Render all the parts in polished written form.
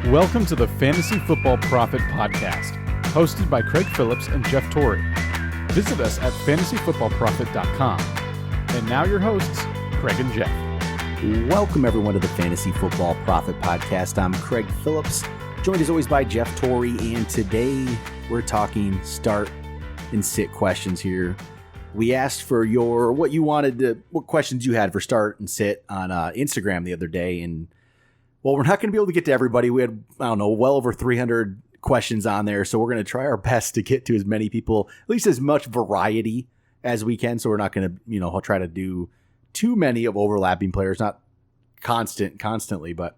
Welcome to the Fantasy Football Prophet Podcast, hosted by Craig Phillips and Jeff Torrey. Visit us at fantasyfootballprophet.com. And now your hosts, Craig and Jeff. Welcome everyone to the Fantasy Football Prophet Podcast. I'm Craig Phillips, joined as always by Jeff Torrey, and today we're talking start and sit questions here. We asked for what questions you had for start and sit on Instagram the other day, and well, we're not going to be able to get to everybody. We had, well over 300 questions on there. So we're going to try our best to get to as many people, at least as much variety as we can. So we're not going to, try to do too many of overlapping players, not constantly, but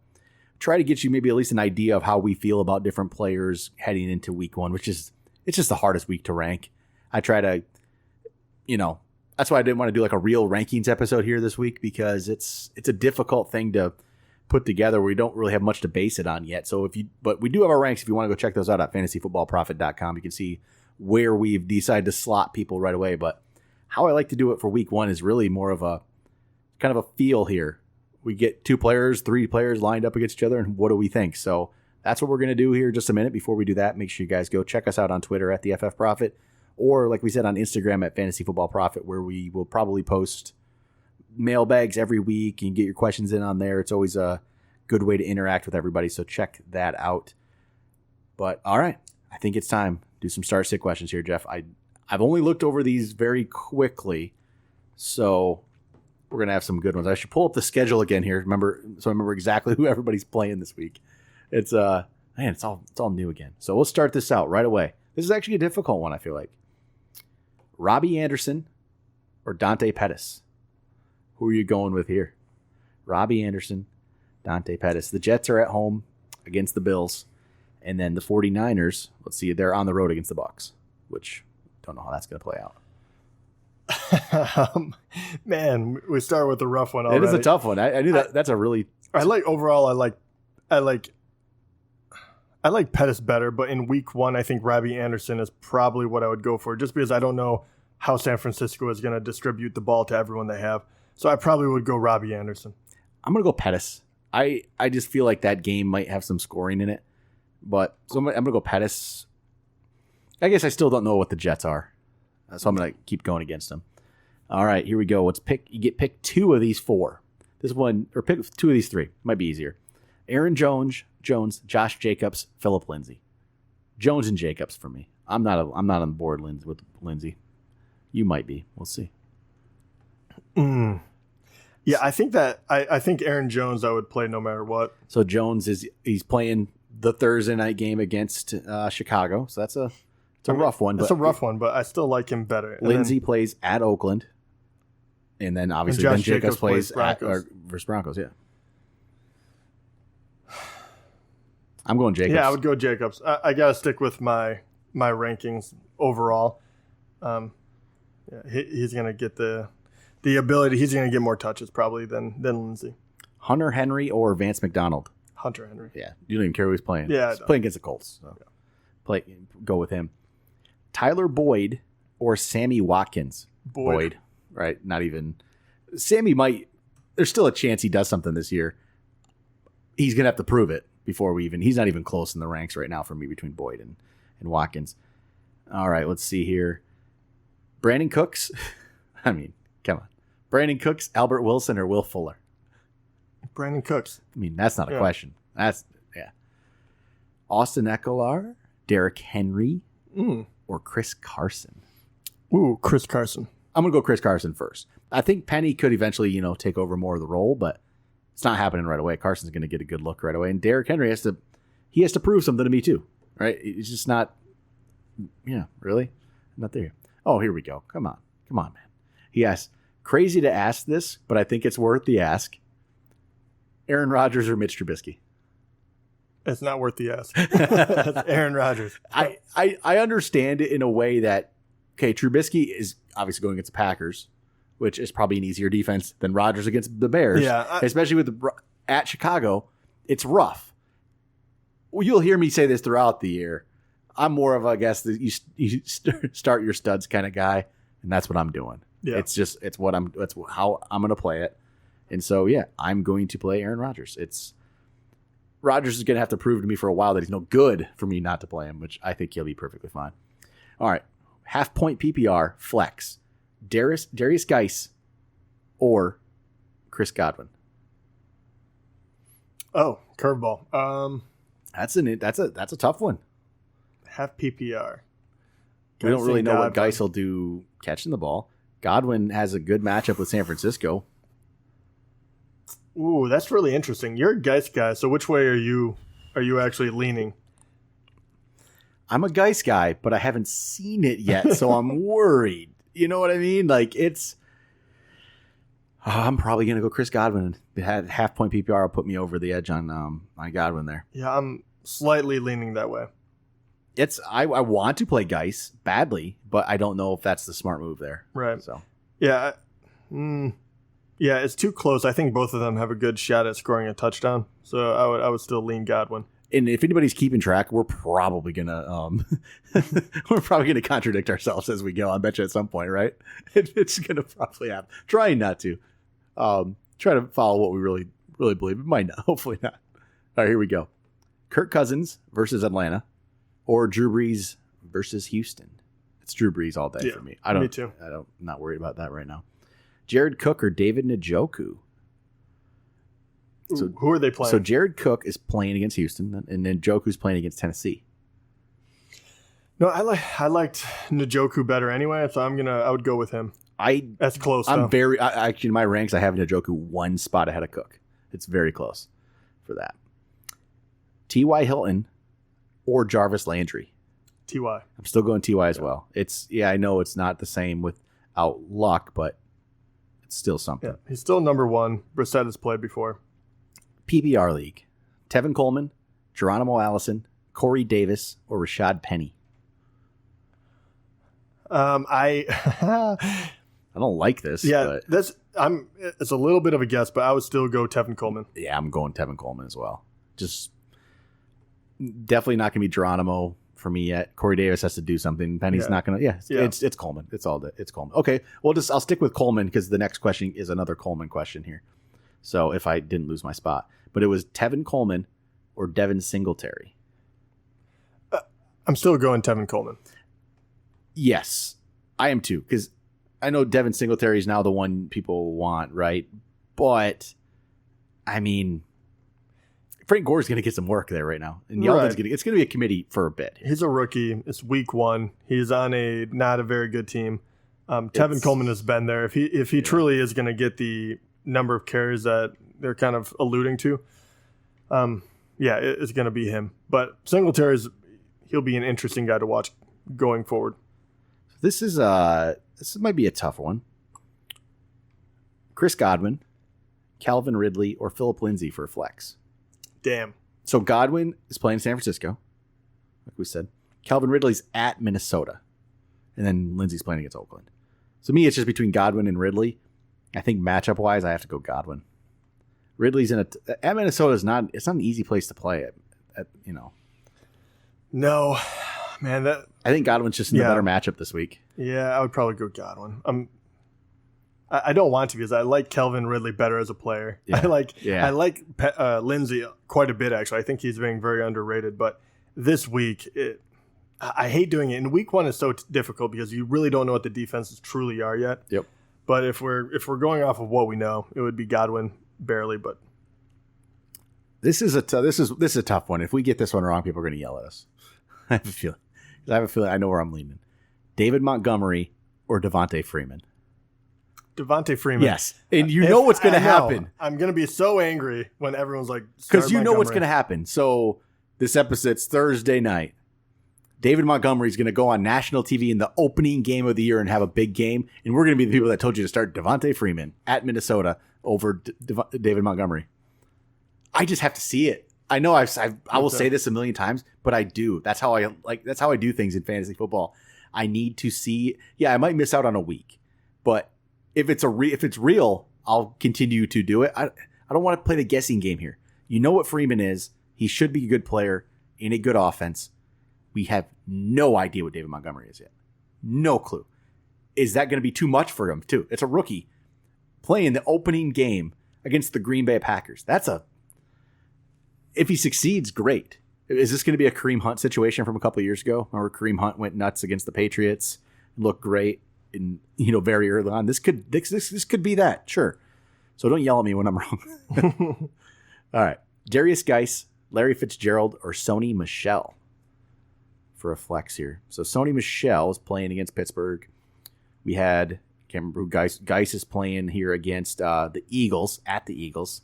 try to get you maybe at least an idea of how we feel about different players heading into week one, it's just the hardest week to rank. I try to, that's why I didn't want to do like a real rankings episode here this week, because it's a difficult thing to put together. We don't really have much to base it on yet. But we do have our ranks. If you want to go check those out at fantasyfootballprophet.com, you can see where we've decided to slot people right away. But how I like to do it for week one is really more of a kind of a feel here. We get 3 players lined up against each other, and what do we think? So that's what we're going to do here in just a minute. Before we do that, make sure you guys go check us out on Twitter at the FF Prophet, or like we said, on Instagram at Fantasy Football Prophet, where we will probably post mailbags every week. You can get your questions in on there. It's always a good way to interact with everybody, so check that out. But all right, I think it's time to do some start sit questions here, Jeff. I've only looked over these very quickly, so we're gonna have some good ones. I should pull up the schedule again here. So I remember exactly who everybody's playing this week. It's all new again. So we'll start this out right away. This is actually a difficult one, I feel like. Robbie Anderson or Dante Pettis? Who are you going with here? Robbie Anderson, Dante Pettis. The Jets are at home against the Bills. And then the 49ers, let's see, they're on the road against the Bucs, which don't know how that's going to play out. Man, we start with a rough one already. It is a tough one. I knew that. That's a really... I like Pettis better, but in week one, I think Robbie Anderson is probably what I would go for, just because I don't know how San Francisco is going to distribute the ball to everyone they have. So I probably would go Robbie Anderson. I'm going to go Pettis. I just feel like that game might have some scoring in it. But so I'm going to go Pettis. I guess I still don't know what the Jets are. So I'm going to keep going against them. All right, here we go. You pick 2 of these 4. This one, or pick 2 of these 3. Might be easier. Aaron Jones, Josh Jacobs, Phillip Lindsay. Jones and Jacobs for me. I'm not on board with Lindsay. You might be. We'll see. Yeah, I think Aaron Jones I would play no matter what. So Jones he's playing the Thursday night game against Chicago. So it's a rough one. It's a rough one, but I still like him better. And Lindsay plays at Oakland, and then obviously Josh then Jacobs plays versus Broncos. Yeah, I'm going Jacobs. Yeah, I would go Jacobs. I gotta stick with my rankings overall. He's gonna get the ability. He's gonna get more touches probably than Lindsay. Hunter Henry or Vance McDonald? Hunter Henry. Yeah, you don't even care who he's playing. Yeah, he's playing against the Colts. So. Yeah. Go with him. Tyler Boyd or Sammy Watkins? Boyd. Right? Not even. Sammy might. There's still a chance he does something this year. He's gonna have to prove it before he's not even close in the ranks right now for me between Boyd and Watkins. All right, let's see here. Brandon Cooks. I mean, come on. Brandon Cooks, Albert Wilson, or Will Fuller? Brandon Cooks. I mean, that's not a question. Austin Ekeler, Derrick Henry, or Chris Carson? Ooh, Chris Carson. I'm going to go Chris Carson first. I think Penny could eventually, take over more of the role, but it's not happening right away. Carson's going to get a good look right away. And Derrick Henry has to prove something to me too, right? It's just not, really? I'm not there. Oh, here we go. Come on, man. He asked, crazy to ask this, but I think it's worth the ask. Aaron Rodgers or Mitch Trubisky? It's not worth the ask. It's Aaron Rodgers. I understand it in a way that, okay, Trubisky is obviously going against the Packers, which is probably an easier defense than Rodgers against the Bears. Yeah, especially at Chicago. It's rough. Well, you'll hear me say this throughout the year. I'm more of, I guess, you start your studs kind of guy, and that's what I'm doing. Yeah. It's how I'm going to play it. And so, yeah, I'm going to play Aaron Rodgers. Rodgers is going to have to prove to me for a while that he's no good for me not to play him, which I think he'll be perfectly fine. All right. Half-point PPR, flex. Derrius Guice or Chris Godwin. Oh, curveball. That's a tough one. Half PPR. We don't really know what Guice will do catching the ball. Godwin has a good matchup with San Francisco. Ooh, that's really interesting. You're a Guice guy, so which way are you actually leaning? I'm a Guice guy, but I haven't seen it yet, so I'm worried. You know what I mean? Like, I'm probably going to go Chris Godwin. Had half-point PPR will put me over the edge on Godwin there. Yeah, I'm slightly leaning that way. I want to play Guice badly, but I don't know if that's the smart move there. Right. So yeah, yeah, it's too close. I think both of them have a good shot at scoring a touchdown, so I would still lean Godwin. And if anybody's keeping track, we're probably gonna contradict ourselves as we go. I bet you at some point, right? It's gonna probably happen. Trying not to. Try to follow what we really believe. It might not. Hopefully not. All right, here we go. Kirk Cousins versus Atlanta, or Drew Brees versus Houston. It's Drew Brees all day for me. Me too. I'm not worried about that right now. Jared Cook or David Njoku. So who are they playing? So Jared Cook is playing against Houston, and then Njoku's playing against Tennessee. No, I liked Njoku better anyway, so I would go with him. That's close. Actually in my ranks I have Njoku one spot ahead of Cook. It's very close for that. T.Y. Hilton or Jarvis Landry. T.Y. I'm still going T.Y. as well. I know it's not the same without Luck, but it's still something. Yeah, he's still number one. Brissett has played before. PPR League. Tevin Coleman, Geronimo Allison, Corey Davis, or Rashad Penny. I don't like this. Yeah, but it's a little bit of a guess, but I would still go Tevin Coleman. Yeah, I'm going Tevin Coleman as well. Just definitely not going to be Geronimo for me yet. Corey Davis has to do something. Penny's not going to. It's Coleman. It's Coleman. Okay, well, I'll stick with Coleman because the next question is another Coleman question here. So if I didn't lose my spot, but it was Tevin Coleman or Devin Singletary. I'm still going Tevin Coleman. Yes, I am too, because I know Devin Singletary is now the one people want, right? But I mean, Frank Gore's going to get some work there right now, and Yeldon's it's going to be a committee for a bit. He's a rookie. It's week 1. He's on not a very good team. Tevin Coleman has been there. If he truly is going to get the number of carries that they're kind of alluding to, it's going to be him. But he'll be an interesting guy to watch going forward. This might be a tough one. Chris Godwin, Calvin Ridley, or Phillip Lindsay for a flex. Damn. So Godwin is playing San Francisco, like we said. Calvin Ridley's at Minnesota, and then Lindsay's playing against Oakland. So me, it's just between Godwin and Ridley. I think matchup wise, I have to go Godwin. Ridley's at Minnesota is not. It's not an easy place to play at. No, man. I think Godwin's just in the better matchup this week. Yeah, I would probably go Godwin. I don't want to because I like Calvin Ridley better as a player. Yeah. I like Lindsay quite a bit actually. I think he's being very underrated. But this week, I hate doing it. And week 1 is so difficult because you really don't know what the defenses truly are yet. Yep. But if we're going off of what we know, it would be Godwin barely. But this is a tough one. If we get this one wrong, people are going to yell at us. I have a feeling. I know where I'm leaning. David Montgomery or Devonta Freeman. Devonta Freeman. Yes, and you know what's going to happen. I'm going to be so angry when everyone's like, because you know what's going to happen. So this episode's Thursday night. David Montgomery is going to go on national TV in the opening game of the year and have a big game. And we're going to be the people that told you to start Devonta Freeman at Minnesota over David Montgomery. I just have to see it. I know I will say this a million times, but I do. That's how I do things in fantasy football. I need to see. Yeah, I might miss out on a week, but if it's real, I'll continue to do it. I don't want to play the guessing game here. You know what Freeman is. He should be a good player in a good offense. We have no idea what David Montgomery is yet. No clue. Is that going to be too much for him, too? It's a rookie playing the opening game against the Green Bay Packers. if he succeeds, great. Is this going to be a Kareem Hunt situation from a couple of years ago? Remember Kareem Hunt went nuts against the Patriots, looked great, and very early on. This could be that, sure. So don't yell at me when I'm wrong. All right, DERRIUS GUICE, Larry Fitzgerald, or SONY MICHEL for a flex here. So SONY MICHEL is playing against Pittsburgh. We had can't remember who Guice is playing here against the Eagles at the Eagles,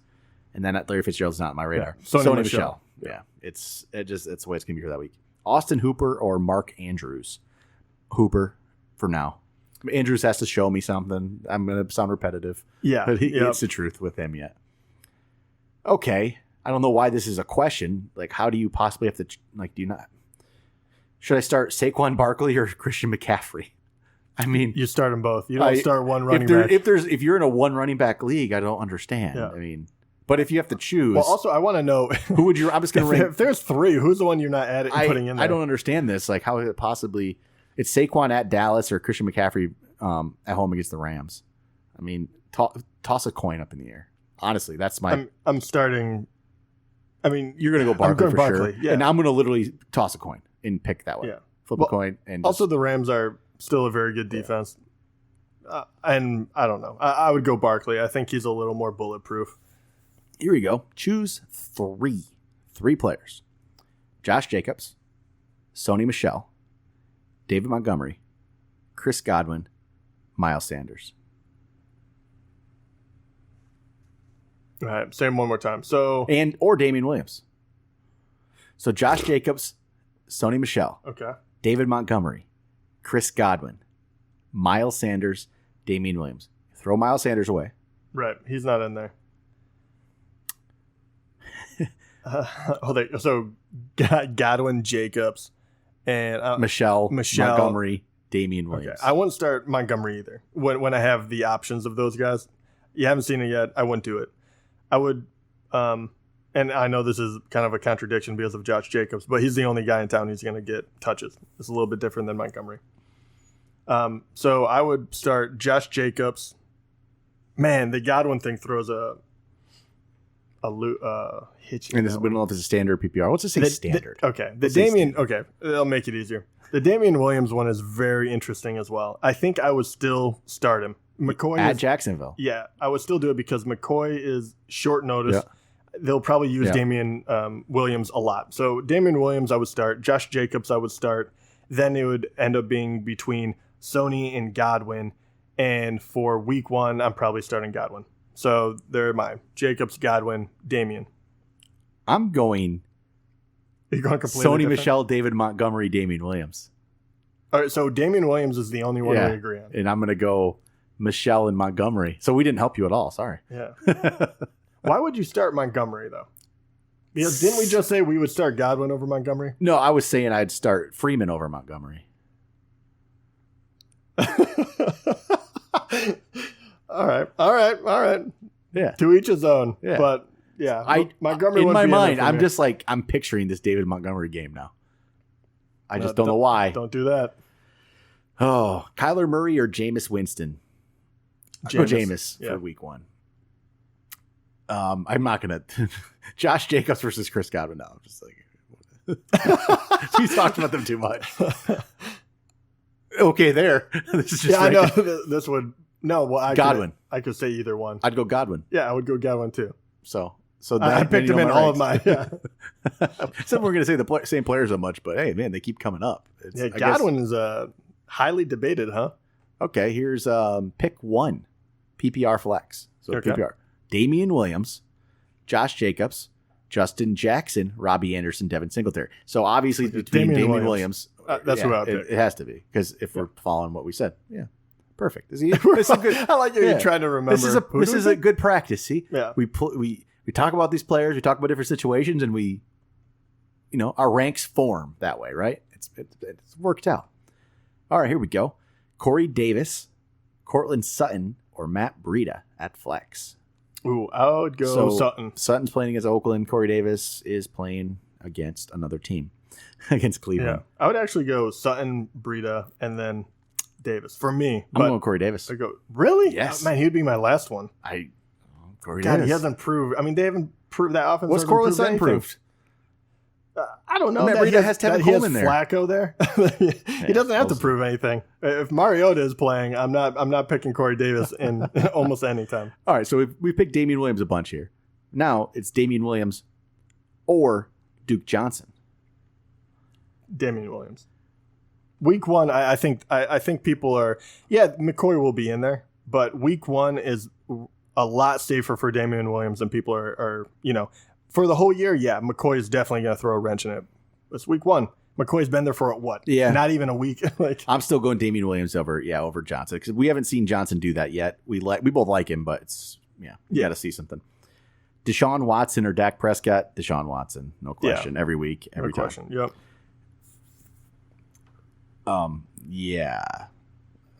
and then Larry Fitzgerald's not on my radar. Yeah. SONY MICHEL. Yeah, it's the way it's gonna be here that week. Austin Hooper or Mark Andrews. Hooper for now. Andrews has to show me something. I'm gonna sound repetitive. Yeah, but it's the truth with him yet. Okay, I don't know why this is a question. Like, how do you possibly have to do you not? Should I start Saquon Barkley or Christian McCaffrey? I mean, you start them both. You don't start one running back. If you're in a one running back league, I don't understand. Yeah. I mean, but if you have to choose, well, also I want to know who would you? I'm just going to rank. If there's three, who's the one you're not adding putting in there? I don't understand this. Like, how is it possibly? It's Saquon at Dallas or Christian McCaffrey at home against the Rams. I mean, toss a coin up in the air. Honestly, that's my. I'm starting. I mean, you're going to go Barkley for Barkley, sure, yeah. And I'm going to literally toss a coin and pick that one. Yeah, flip a coin, and also the Rams are still a very good defense. And I don't know. I would go Barkley. I think he's a little more bulletproof. Here we go. Choose three players: Josh Jacobs, SONY MICHEL, David Montgomery, Chris Godwin, Miles Sanders. All right, say them one more time. Or Damian Williams. So Josh Jacobs, SONY MICHEL, okay, David Montgomery, Chris Godwin, Miles Sanders, Damian Williams. Throw Miles Sanders away. Right, he's not in there. So Godwin, Jacobs, and Michelle, Montgomery, Damian Williams. Okay. I wouldn't start Montgomery either. When I have the options of those guys, you haven't seen it yet. I wouldn't do it. I would, and I know this is kind of a contradiction because of Josh Jacobs, but he's the only guy in town who's going to get touches. It's a little bit different than Montgomery. So I would start Josh Jacobs. Man, the Godwin thing throws a hitch. And this, we don't know if it's a standard PPR. Let's just say standard. That'll make it easier. The Damian Williams one is very interesting as well. I think I would still start him. McCoy at Jacksonville. Yeah, I would still do it because McCoy is short notice. Yeah. They'll probably use Damian Williams a lot. So Damian Williams, I would start. Josh Jacobs, I would start. Then it would end up being between SONY and Godwin. And for week 1, I'm probably starting Godwin. So they're my Jacobs, Godwin, Damian. I'm going. You're going completely SONY different? MICHEL, David Montgomery, Damian Williams. All right, so Damian Williams is the only one we agree on. And I'm going to go Michelle and Montgomery. So we didn't help you at all. Sorry. Yeah. Why would you start Montgomery, though? Because didn't we just say we would start Godwin over Montgomery? No, I was saying I'd start Freeman over Montgomery. All right. Yeah. To each his own. Yeah. But yeah, Montgomery in my be mind, I'm just like, I'm picturing this David Montgomery game now. I just don't know why. Don't do that. Oh, Kyler Murray or Jameis Winston? Jameis for week 1. I'm not going to. Josh Jacobs versus Chris Godwin. No, I'm just like. We talked about them too much. Okay, there. This is just I know. This would. No, well, Godwin. I could say either one. I'd go Godwin. Yeah, I would go Godwin too. So I picked him in all of my. Yeah. Some we're going to say the same players so much, but hey, man, they keep coming up. Godwin is highly debated, huh? Okay, here's pick 1, PPR flex. So PPR: Damian Williams, Josh Jacobs, Justin Jackson, Robbie Anderson, Devin Singletary. So obviously between Damian Williams that's who I would pick. It has to be because if we're following what we said, perfect. This is good. I like you're trying to remember. This is a good practice. See, we talk about these players, we talk about different situations, and we, our ranks form that way, right? It's worked out. All right, here we go. Corey Davis, Cortland Sutton, or Matt Breida at flex. Ooh, I would go Sutton. Sutton's playing against Oakland. Corey Davis is playing against another team, against Cleveland. Yeah, I would actually go Sutton, Breida, and then Davis for me. I'm going Corey Davis. I go really? Yes, man, he'd be my last one. Corey God, Davis. he hasn't proved. I mean, they haven't proved that offense. What's Cortland Sutton proved? I don't know. Remember, that has Tevin he has Coleman there. Flacco there. He doesn't have to prove anything. If Mariota is playing, I'm not picking Corey Davis in almost any time. All right, so we picked Damian Williams a bunch here. Now it's Damian Williams or Duke Johnson. Damian Williams. Week 1, I think people are. Yeah, McCoy will be in there, but Week 1 is a lot safer for Damian Williams than people are. For the whole year, yeah, McCoy is definitely going to throw a wrench in it. It's Week 1. McCoy's been there for what? Yeah, not even a week. I'm still going Damian Williams over Johnson because we haven't seen Johnson do that yet. We both like him, but it's you got to see something. Deshaun Watson or Dak Prescott? Deshaun Watson, no question. Every week, every time. Question. Yep. Yeah.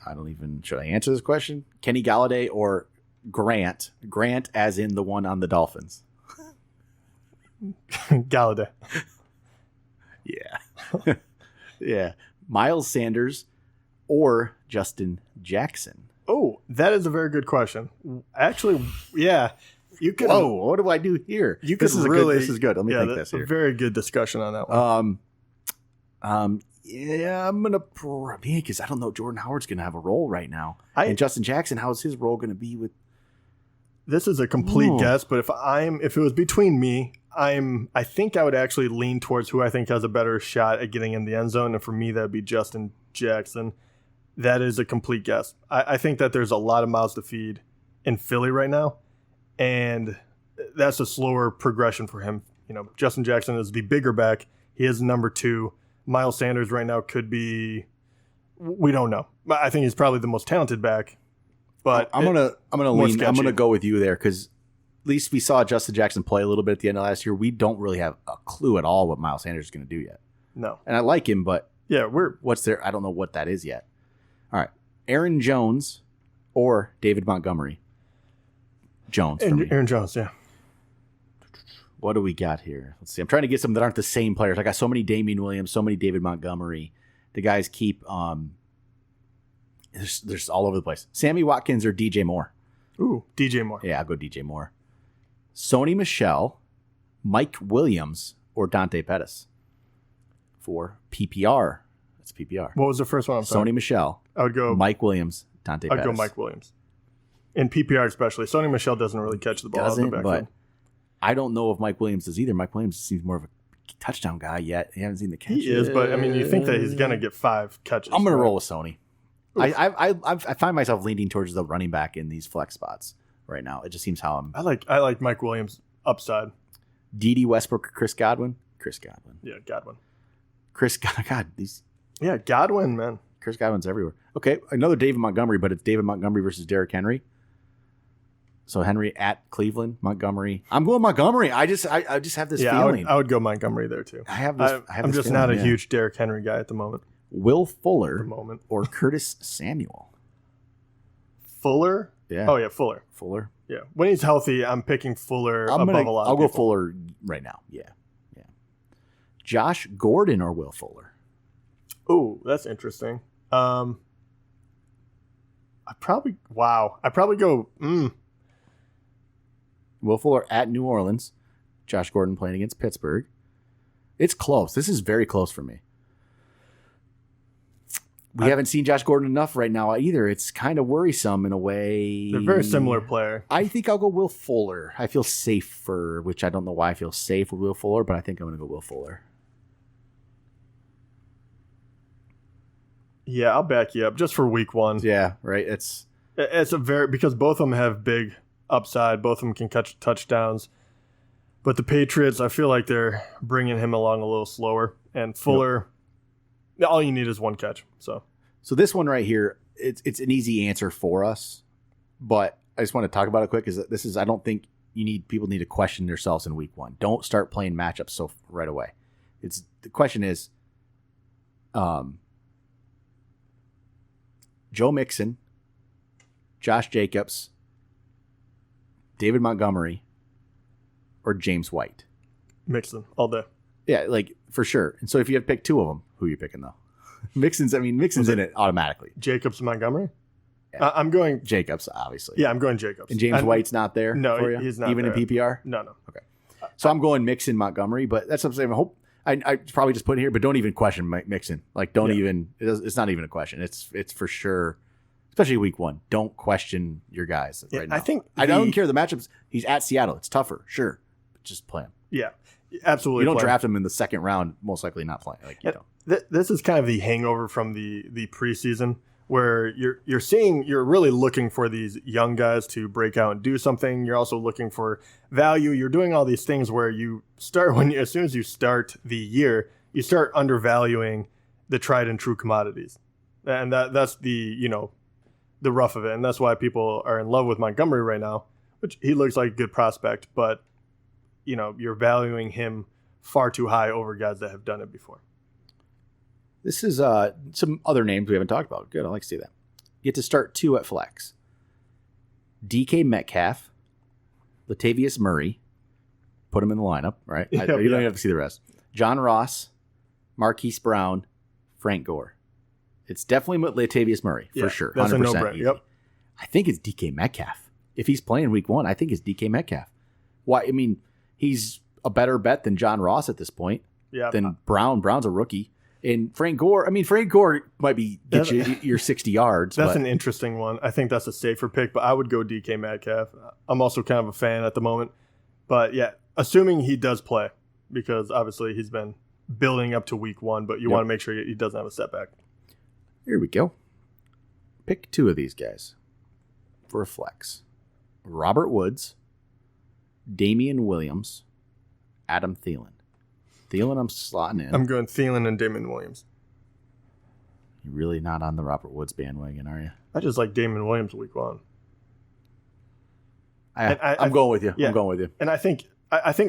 I don't even. Should I answer this question? Kenny Galladay or Grant? Grant, as in the one on the Dolphins. Galladay. Yeah. Yeah. Miles Sanders or Justin Jackson? Oh, that is a very good question. Actually, yeah. You could. Whoa, what do I do here? This is good. Let me think this here. A very good discussion on that one. Yeah, I'm gonna because I don't know. Jordan Howard's gonna have a role right now, and Justin Jackson, how's his role gonna be with? This is a complete guess, but if it was between me, I think I would actually lean towards who I think has a better shot at getting in the end zone, and for me that'd be Justin Jackson. That is a complete guess. I think that there's a lot of mouths to feed in Philly right now, and that's a slower progression for him. Justin Jackson is the bigger back. He is number 2. Miles Sanders right now could be. We don't know. I think he's probably the most talented back. But I'm gonna go with you there because at least we saw Justin Jackson play a little bit at the end of last year. We don't really have a clue at all what Miles Sanders is going to do yet. No, and I like him, but yeah, what's there? I don't know what that is yet. All right, Aaron Jones or David Montgomery. Jones. Aaron Jones, yeah. What do we got here? Let's see. I'm trying to get some that aren't the same players. I got so many Damian Williams, so many David Montgomery. The guys keep there's all over the place. Sammy Watkins or DJ Moore? Ooh, DJ Moore. Yeah, I'll go DJ Moore. Sony Michel, Mike Williams, or Dante Pettis for PPR. That's PPR. What was the first one? Sony Michel. I would go Mike Williams, Dante Pettis. I'd go Mike Williams. In PPR especially. Sony Michel doesn't really catch the ball out of the backfield. I don't know if Mike Williams does either. Mike Williams seems more of a touchdown guy yet. You haven't seen the catch. He is, but I mean, you think that he's going to get 5 catches. I'm going to roll with Sony. I find myself leaning towards the running back in these flex spots right now. It just seems how I'm. I like Mike Williams upside. D.D. Westbrook, Chris Godwin. Yeah, Godwin. Yeah, Godwin, man. Chris Godwin's everywhere. Okay, another David Montgomery, but it's David Montgomery versus Derrick Henry. So Henry at Cleveland, Montgomery. I'm going Montgomery. I just have this feeling. I would go Montgomery there too. I'm just not a huge Derrick Henry guy at the moment. Will Fuller or Curtis Samuel? Fuller? Yeah. Oh yeah, Fuller. Yeah. When he's healthy, I'm picking Fuller above a lot of people. I'll go Fuller right now. Yeah. Josh Gordon or Will Fuller? Oh, that's interesting. I'd probably go. Will Fuller at New Orleans. Josh Gordon playing against Pittsburgh. It's close. This is very close for me. We haven't seen Josh Gordon enough right now either. It's kind of in a way. They're very similar player. I think I'll go Will Fuller. I feel safe which I don't know why I feel safe with Will Fuller, but I think I'm going to go Will Fuller. Yeah, I'll back you up just for week 1. Yeah, right. It's because both of them have big upside. Both of them can catch touchdowns. But the Patriots, I feel like they're bringing him along a little slower. And Fuller, all you need is 1 catch. So this one right here, it's an easy answer for us. But I just want to talk about it quick because I don't think people need to question themselves in week 1. Don't start playing matchups right away. The question is, Joe Mixon, Josh Jacobs, David Montgomery, or James White? Mixon all day. Yeah, like for sure. And so if you have to pick 2 of them, who are you picking though? Mixon's in it automatically. Jacobs and Montgomery? Yeah. I'm going Jacobs, obviously. Yeah, I'm going Jacobs. And James White's not there? No, for you? He's not even there. In PPR? No. Okay. So I'm going Mixon, Montgomery, but that's what I'm saying. I probably just put in here, but don't even question Mixon. Like, don't even. It's not even a question. It's for sure. Especially week 1. Don't question your guys right now. I don't care the matchups. He's at Seattle. It's tougher, sure. But just play him. Yeah, absolutely. You don't draft him in the second round, most likely not playing. Like, this is kind of the hangover from the preseason where you're really looking for these young guys to break out and do something. You're also looking for value. You're doing all these things where you start as soon as you start the year, you start undervaluing the tried and true commodities. And that's the rough of it. And that's why people are in love with Montgomery right now, which he looks like a good prospect, but you're valuing him far too high over guys that have done it before. This is some other names we haven't talked about. Good. I like to see that. You get to start 2 at flex. DK Metcalf, Latavius Murray. Put him in the lineup, right? You don't even have to see the rest. John Ross, Marquise Brown, Frank Gore. It's definitely Latavius Murray, for sure. That's 100% a no-brainer. Yep. I think it's DK Metcalf. If he's playing week 1, I think it's DK Metcalf. Why? I mean, he's a better bet than John Ross at this point. Yeah. Than Brown. Brown's a rookie. And Frank Gore might get you your 60 yards. That's an interesting one. I think that's a safer pick, but I would go DK Metcalf. I'm also kind of a fan at the moment. But yeah, assuming he does play, because obviously he's been building up to week 1, but you want to make sure he doesn't have a setback. Here we go. Pick 2 of these guys for a flex. Robert Woods, Damian Williams, Adam Thielen. Thielen, I'm slotting in. I'm going Thielen and Damian Williams. You're really not on the Robert Woods bandwagon, are you? I just like Damian Williams week 1. I'm going with you. Yeah. I'm going with you. And I think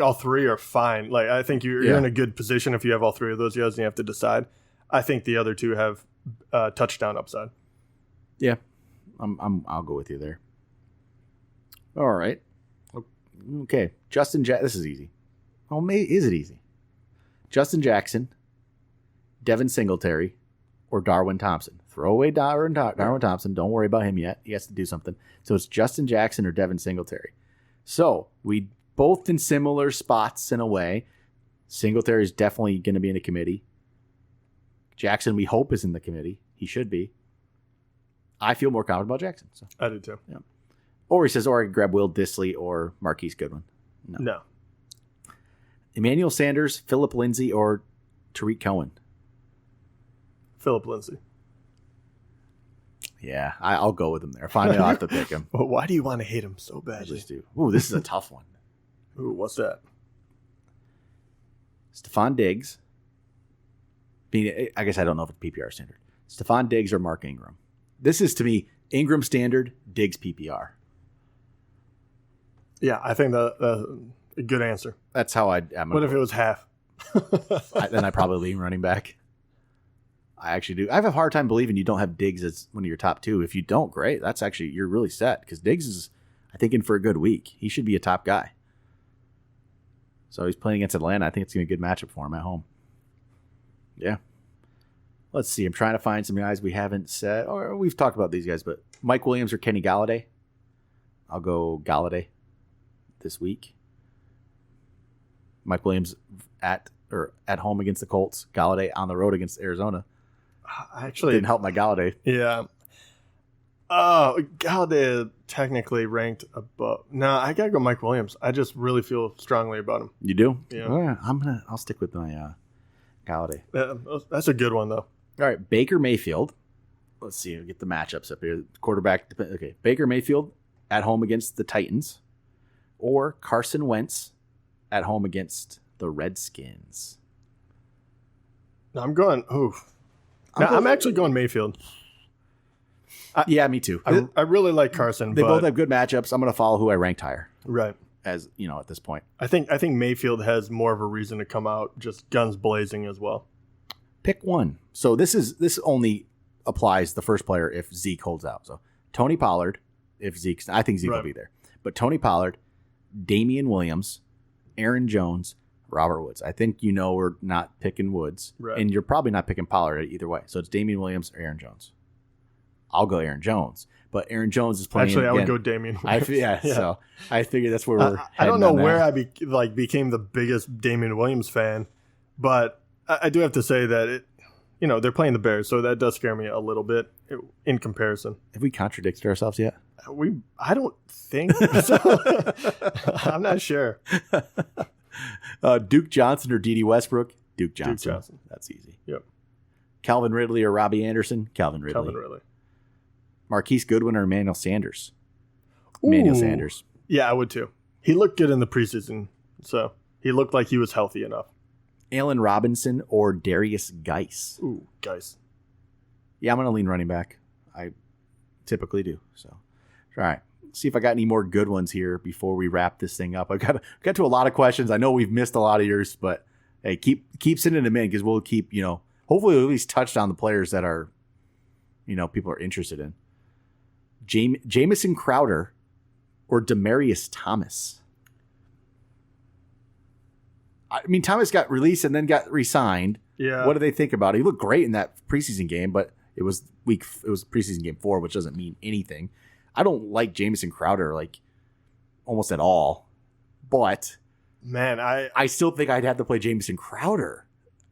all 3 are fine. Like, I think you're in a good position if you have all 3 of those guys and you have to decide. I think the other 2 have touchdown upside. Yeah, I'll go with you there. All right. Okay, this is easy. Oh, is it easy? Justin Jackson, Devin Singletary, or Darwin Thompson. Throw away Darwin Thompson. Don't worry about him yet. He has to do something. So it's Justin Jackson or Devin Singletary. So we both in similar spots in a way. Singletary is definitely going to be in a committee. Jackson, we hope, is in the committee. He should be. I feel more confident about Jackson. So. I do too. Yeah. Or he says, or I can grab Will Dissly or Marquise Goodwin. No. Emmanuel Sanders, Phillip Lindsay, or Tariq Cohen. Phillip Lindsay. Yeah, I'll go with him there. Finally, I'll have to pick him. Well, why do you want to hate him so badly? I just do. Ooh, this is a tough one. Ooh, what's that? Stephon Diggs. I guess I don't know if it's PPR standard. Stephon Diggs or Mark Ingram. This is, to me, Ingram standard, Diggs PPR. Yeah, I think that's a good answer. That's how I'm. What if it was half? Then I probably lean running back. I actually do. I have a hard time believing you don't have Diggs as one of your top 2. If you don't, great. That's actually, you're really set because Diggs is, I think, in for a good week. He should be a top guy. So he's playing against Atlanta. I think it's going to be a good matchup for him at home. Yeah. Let's see. I'm trying to find some guys we haven't said. Or we've talked about these guys, but Mike Williams or Kenny Galladay. I'll go Galladay this week. Mike Williams at home against the Colts. Galladay on the road against Arizona. Actually, didn't help my Galladay. Yeah. Galladay technically ranked above. No, I gotta go Mike Williams. I just really feel strongly about him. You do? Yeah. All right, I'll stick with my Galladay. That's a good one though. All right, Baker Mayfield. Let's see. We'll get the matchups up here. Quarterback. Okay, Baker Mayfield at home against the Titans, or Carson Wentz at home against the Redskins. I'm going. Oof. I'm actually going Mayfield. Yeah, me too. I really like Carson. They both have good matchups. I'm going to follow who I ranked higher. Right. As you know, at this point, I think Mayfield has more of a reason to come out just guns blazing as well. Pick one. So this only applies the first player if Zeke holds out. So Tony Pollard, I think Zeke will be there. But Tony Pollard, Damian Williams, Aaron Jones, Robert Woods. I think we're not picking Woods, right. And you're probably not picking Pollard either way. So it's Damian Williams or Aaron Jones. I'll go Aaron Jones, but Aaron Jones is playing. Actually, I would go Damian Williams. Yeah, so I figured that's where we're. I don't know where I became the biggest Damian Williams fan, But I do have to say that they're playing the Bears, so that does scare me a little bit in comparison. Have we contradicted ourselves yet? I don't think so. I'm not sure. Duke Johnson or D.D. Westbrook? Duke Johnson. Duke Johnson. That's easy. Yep. Calvin Ridley or Robbie Anderson? Calvin Ridley. Calvin Ridley. Marquise Goodwin or Emmanuel Sanders? Emmanuel Sanders. Yeah, I would too. He looked good in the preseason, so he looked like he was healthy enough. Allen Robinson or Darius Guice? Ooh, Guice. Yeah, I'm going to lean running back. I typically do. So, all right. See if I got any more good ones here before we wrap this thing up. I got to a lot of questions. I know we've missed a lot of yours, but hey, keep sending them in because we'll keep, hopefully we'll at least touch on the players that are, people are interested in. Jamison Crowder or Demaryius Thomas? I mean, Thomas got released and then got re-signed. Yeah. What do they think about it? He looked great in that preseason game, but it was preseason game 4, which doesn't mean anything. I don't like Jamison Crowder like almost at all, but man, I still think I'd have to play Jamison Crowder.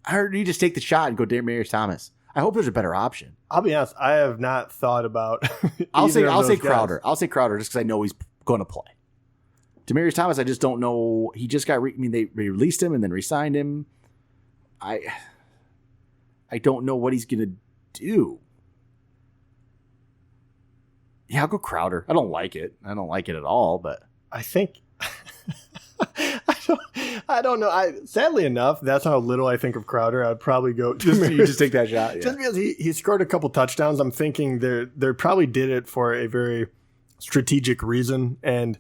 Or you just take the shot and go Demaryius Thomas. I hope there's a better option. I'll be honest, I have not thought about. I'll say Crowder. I'll say Crowder just because I know he's going to play. Demaryius Thomas, I just don't know. He just got. They released him and then re-signed him. I don't know what he's going to do. Yeah, I'll go Crowder. I don't like it. I don't like it at all. But I think I don't know. Sadly enough, that's how little I think of Crowder. I'd probably go. You just take that shot. Yeah. Just because he scored a couple touchdowns, I'm thinking they probably did it for a very strategic reason. And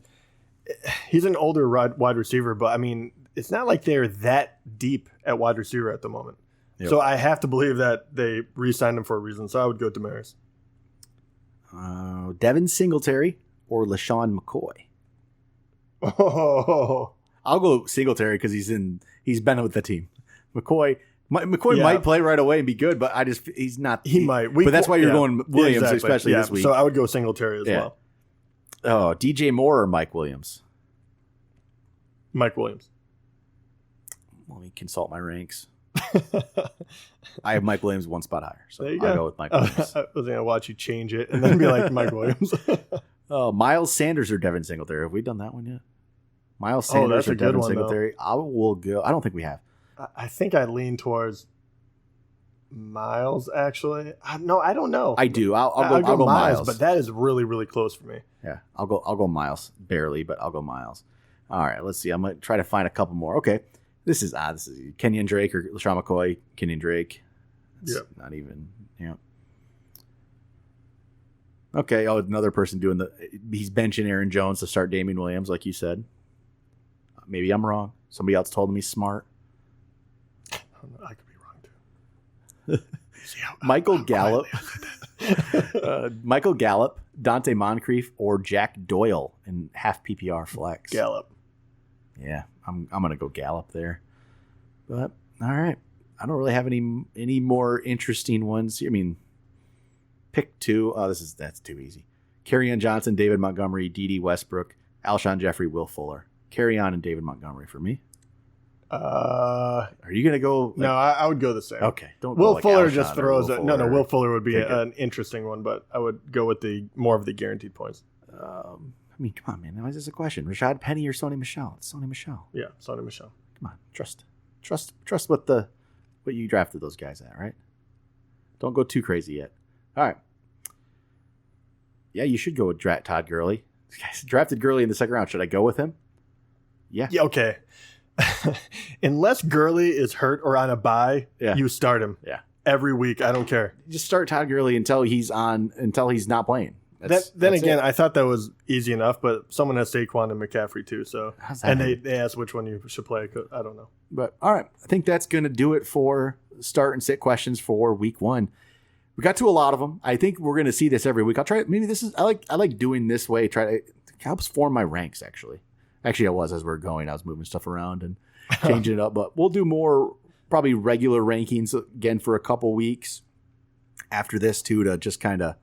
he's an older wide receiver, but I mean, it's not like they're that deep at wide receiver at the moment. Yep. So I have to believe that they re-signed him for a reason. So I would go Demaryius. Devin Singletary or LaShawn McCoy? Oh, I'll go Singletary because he's been with the team. McCoy might play right away and be good, but he's not. He might. But that's why you're going Williams, especially this week. So I would go Singletary as well. Oh, DJ Moore or Mike Williams? Mike Williams. Let me consult my ranks. I have Mike Williams one spot higher, so I'll go with Mike Williams. I was going to watch you change it and then be like Mike Williams. Miles Sanders or Devin Singletary? Have we done that one yet? Miles Sanders or Devin Singletary? I will go. I don't think we have. I think I lean towards Miles, actually. No, I don't know. I do. I'll go Miles. But that is really, really close for me. Yeah, I'll go Miles. Barely, but I'll go Miles. All right, let's see. I'm going to try to find a couple more. Okay. This is Kenyon Drake or LaShawn McCoy. Kenyon Drake. Yep. Not even. Yeah. Okay. Oh, another person he's benching Aaron Jones to start Damian Williams, like you said. Maybe I'm wrong. Somebody else told him he's smart. I could be wrong too. Michael Gallup. Michael Gallup, Dante Moncrief, or Jack Doyle in half PPR flex. Gallup. Yeah, I'm gonna go Gallup there. But all right, I don't really have any more interesting ones. I mean, pick two. Oh, that's too easy. Kerryon Johnson, David Montgomery, D.D. Westbrook, Alshon Jeffrey, Will Fuller. Kerryon and David Montgomery for me. Are you gonna go? No, I would go the same. Okay, don't. Will go Fuller like just throws it. No, Will Fuller would be an interesting one, but I would go with more of the guaranteed points. I mean, come on, man. That was just a question. Rashad Penny or Sony Michel? It's Sony Michel. Yeah, Sony Michel. Come on, trust what you drafted those guys at, right? Don't go too crazy yet. All right. Yeah, you should go with Todd Gurley. Drafted Gurley in the second round. Should I go with him? Yeah. Yeah. Okay. Unless Gurley is hurt or on a bye, you start him. Yeah. Every week. I don't care. Just start Todd Gurley until he's not playing. Then again, I thought that was easy enough, but someone has Saquon and McCaffrey too. So, and they asked which one you should play. I don't know. But all right, I think that's going to do it for start and sit questions for week 1. We got to a lot of them. I think we're going to see this every week. I'll try. Maybe this is I like doing this way. It helps form my ranks actually. Actually, I was as we we're going. I was moving stuff around and changing it up. But we'll do more probably regular rankings again for a couple weeks after this too to just kind of.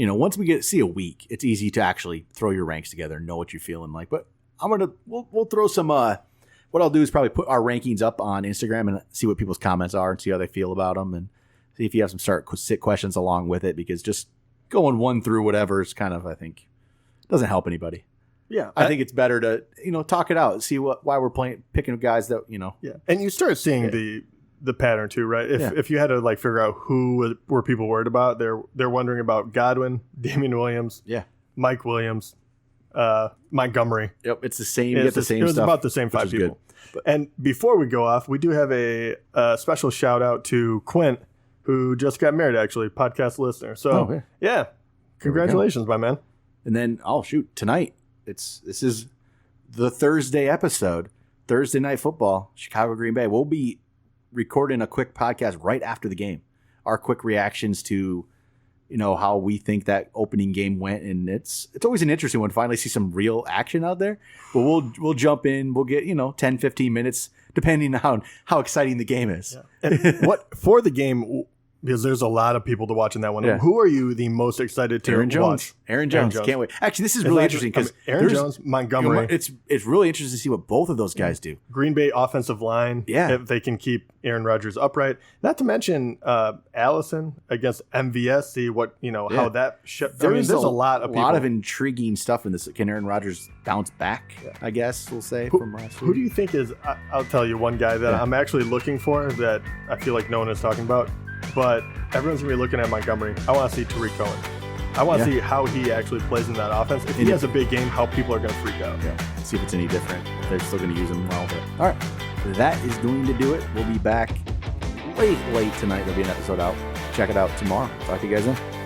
Once we see a week, it's easy to actually throw your ranks together and know what you're feeling like. But we'll throw some what I'll do is probably put our rankings up on Instagram and see what people's comments are and see how they feel about them and see if you have some sit questions along with it, because just going one through whatever is kind of, I think, doesn't help anybody. Yeah. I think it's better to, talk it out, see why we're picking guys that, Yeah. And you start seeing the pattern too, right? If you had to like figure out who were people worried about, they're wondering about Godwin, Damian Williams, Mike Williams, Montgomery. Yep, it's the same. It was about the same 5 people. And before we go off, we do have a special shout out to Quint, who just got married, actually, podcast listener. So, congratulations, my man. And then, tonight, this is the Thursday episode, Thursday Night Football, Chicago Green Bay. We'll be recording a quick podcast right after the game. Our quick reactions to, how we think that opening game went, and it's always an interesting one to finally see some real action out there. But we'll jump in. We'll get 10, 15 minutes depending on how exciting the game is. Yeah. And what for the game? Because there's a lot of people to watch in that one. Yeah. Who are you the most excited to watch? Aaron Jones. Can't wait. Actually, this is really interesting because Aaron Jones, Montgomery. It's really interesting to see what both of those guys do. Green Bay offensive line. Yeah. If they can keep Aaron Rodgers upright. Not to mention Allison against MVS. See what how that. There's a lot of intriguing stuff in this. Can Aaron Rodgers bounce back? Yeah. I guess we'll say from last week. Who do you think is? I'll tell you one guy that I'm actually looking for that I feel like no one is talking about. But everyone's going to be looking at Montgomery. I want to see Tariq Cohen. I want to see how he actually plays in that offense. If he has a big game, how people are going to freak out. Yeah. See if it's any different. If they're still going to use him well. But all right. That is going to do it. We'll be back late tonight. There'll be an episode out. Check it out tomorrow. Talk to you guys then.